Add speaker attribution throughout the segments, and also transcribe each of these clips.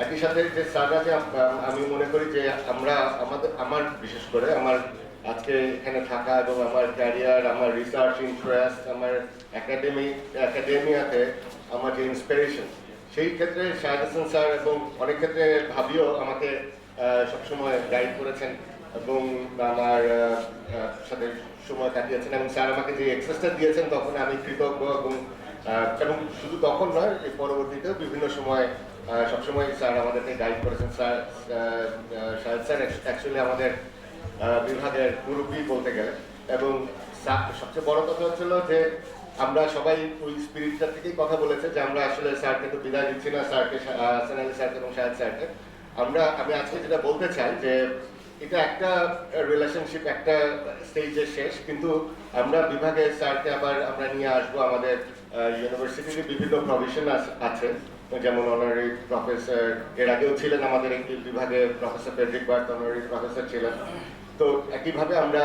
Speaker 1: একই সাথে যে স্যাররা যে আমি মনে করি যে আমার বিশেষ করে আমার আজকে এখানে থাকা এবং আমার ক্যারিয়ার, আমার রিসার্চ ইন্টারেস্ট, আমার একাডেমিয়াতে আমার যে ইন্সপিরেশন, সেই ক্ষেত্রে শাহেদ হাসান স্যার এবং অনেক ক্ষেত্রে ভাবিও আমাকে সবসময় গাইড করেছেন এবং আমার সাথে সময় কাটিয়েছেন, এবং স্যার আমাকে যে এক্সেসটা দিয়েছেন তখন আমি কৃতজ্ঞ। এবং শুধু তখন নয়, পরবর্তীতেও বিভিন্ন সময় সবসময় স্যার আমাদেরকে গাইড করেছেন। শাহেদ স্যার অ্যাকচুয়ালি আমাদের বিভাগের মুরব্বী বলতে গেলে, এবং সবচেয়ে বড় কথা হচ্ছিল যে আমরা সবাই ওই স্পিরিটটা থেকেই কথা বলেছে যে আমরা আসলে স্যারকে তো বিদায় দিচ্ছি না, স্যারকে, হাসান আলী স্যারকে এবং শাহেদ স্যারকে। আমি আজকে যেটা বলতে চাই যে এটা একটা রিলেশনশিপ, একটা স্টেজে শেষ, কিন্তু আমরা বিভাগে স্যারকে আবার আমরা নিয়ে আসবো। আমাদের ইউনিভার্সিটিতে বিভিন্ন প্রভিশন আছে, যেমন অনারারি প্রফেসর, এর আগেও ছিলেন আমাদের এই বিভাগে professor Frederick Burt honorary professor ছিলেন। তো একইভাবে আমরা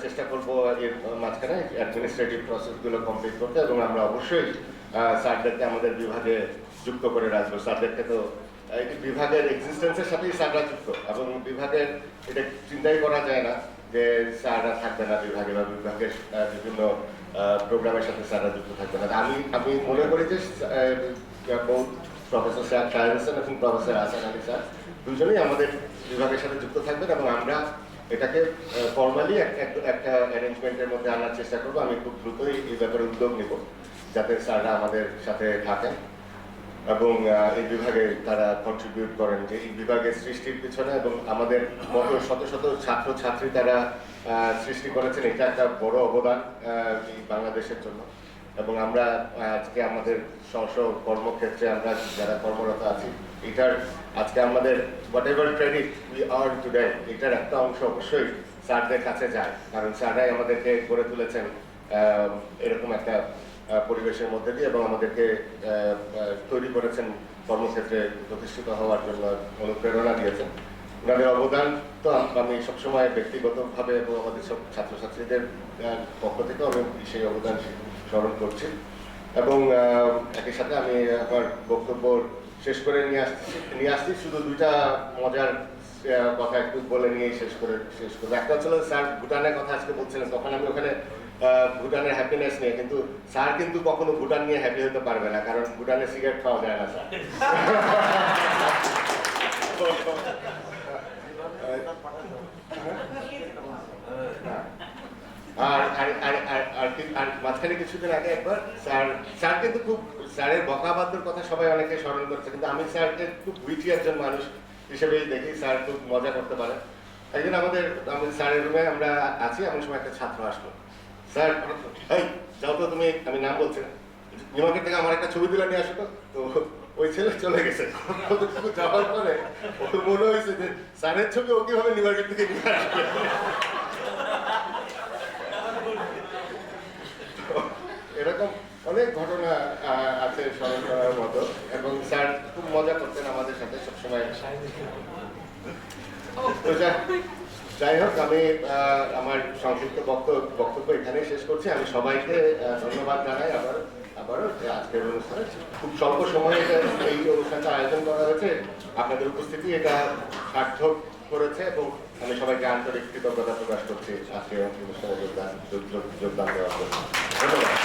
Speaker 1: চেষ্টা করব এর মাঝখানে অ্যাডমিনিস্ট্রেটিভ প্রসেসগুলো কমপ্লিট করতে, এবং আমরা অবশ্যই স্যারদেরকে আমাদের বিভাগে যুক্ত করে রাখবো। স্যারদেরকে তো বিভাগের এক্সিস্টেন্সের সাথেই স্যাররা যুক্ত, এবং বিভাগের এটা চিন্তাই করা যায় না যে স্যাররা থাকবে না বিভাগে, বা বিভাগের বিভিন্ন প্রোগ্রামের সাথে স্যাররা যুক্ত থাকবে না। আমি মনে করি যে প্রফেসর শাহেদ হাসান এবং প্রফেসর হাসান আলী স্যার দুজনেই আমাদের বিভাগের সাথে যুক্ত থাকবেন, এবং আমরা এটাকে ফর্মালি একটা অ্যারেঞ্জমেন্টের মধ্যে আনার চেষ্টা করবো। আমি খুব দ্রুতই এই ব্যাপারে উদ্যোগ নিব যাতে স্যাররা আমাদের সাথে থাকেন এবং এই বিভাগে তারা কন্ট্রিবিউট করেন, যে এই বিভাগের সৃষ্টির পিছনে এবং আমাদের মতো শত শত ছাত্র ছাত্রী তারা সৃষ্টি করেছেন। এটা একটা বড় অবদান এই বাংলাদেশের জন্য, এবং আমরা আজকে আমাদের স্ব কর্মক্ষেত্রে আমরা যারা কর্মরত আছি, এটার আজকে আমাদের what ever credit we earn today, এটার একটা অংশ অবশ্যই স্যারদের কাছে যায়, কারণ স্যাররাই আমাদেরকে গড়ে তুলেছেন এরকম একটা পরিবেশের মধ্যে দিয়ে, এবং আমাদেরকে তৈরি করেছেন কর্মক্ষেত্রে প্রতিষ্ঠিত হওয়ার জন্য, অনুপ্রেরণা দিয়েছেন। ওনাদের অবদান তো আমি সবসময় ব্যক্তিগতভাবে এবং আমাদের সব ছাত্রছাত্রীদের পক্ষ থেকে আমি সেই অবদান স্মরণ করছি। এবং একই সাথে আমি আমার বক্তব্য শেষ করে নিয়ে আসছি শুধু দুইটা মজার কথা একটু বলে নিয়েই শেষ করবো। একটা হচ্ছিল স্যার ভুটানের কথা আজকে বলছিলেন, তখন আমি ওখানে ভুটানের হ্যাপিনেস নিয়ে, কিন্তু স্যার কিন্তু কখনো ভুটান নিয়ে হ্যাপি হতে পারবে না, কারণ ভুটানে সিগারেট খাওয়া যায় না স্যার। আর মাঝখানে কিছুদিন আগে একবার স্যার কিন্তু খুব, স্যারের বকাবাদ্যর কথা সবাই অনেকে স্মরণ করছে, কিন্তু আমি স্যারকে খুব উইচি একজন মানুষ হিসেবেই দেখি। স্যার খুব মজা করতে পারে। একদিন আমাদের স্যারের রুমে আমরা আছি, এমন সময় একটা ছাত্র আসলো। স্যার, এই যাও তো তুমি, আমি নাম বলছি না, নিউ মার্কেট থেকে আমার একটা ছবি তুলে নিয়ে আসো তো। ওই ছেলে চলে গেছে। যাওয়ার পরে ওর মনে হয়েছে যে স্যারের ছবি ও কিভাবে নিউ মার্কেট থেকে নিয়ে আসবে। এরকম অনেক ঘটনা আছে স্মরণ করার মতো, এবং স্যার খুব মজা করতেন আমাদের সাথে সবসময়। যাই হোক, আমি আমার সংক্ষিপ্ত বক্তব্য এখানেই শেষ করছি। আমি সবাইকে ধন্যবাদ জানাই আবারও আজকের অনুষ্ঠানে খুব স্বল্প সময়ে এই অনুষ্ঠানটা আয়োজন করা হয়েছে। আপনাদের উপস্থিতি এটা সার্থক করেছে, এবং আমি সবাইকে আন্তরিক কৃতজ্ঞতা প্রকাশ করছি আজকে অনুষ্ঠানে যোগদান দেওয়ার জন্য। ধন্যবাদ।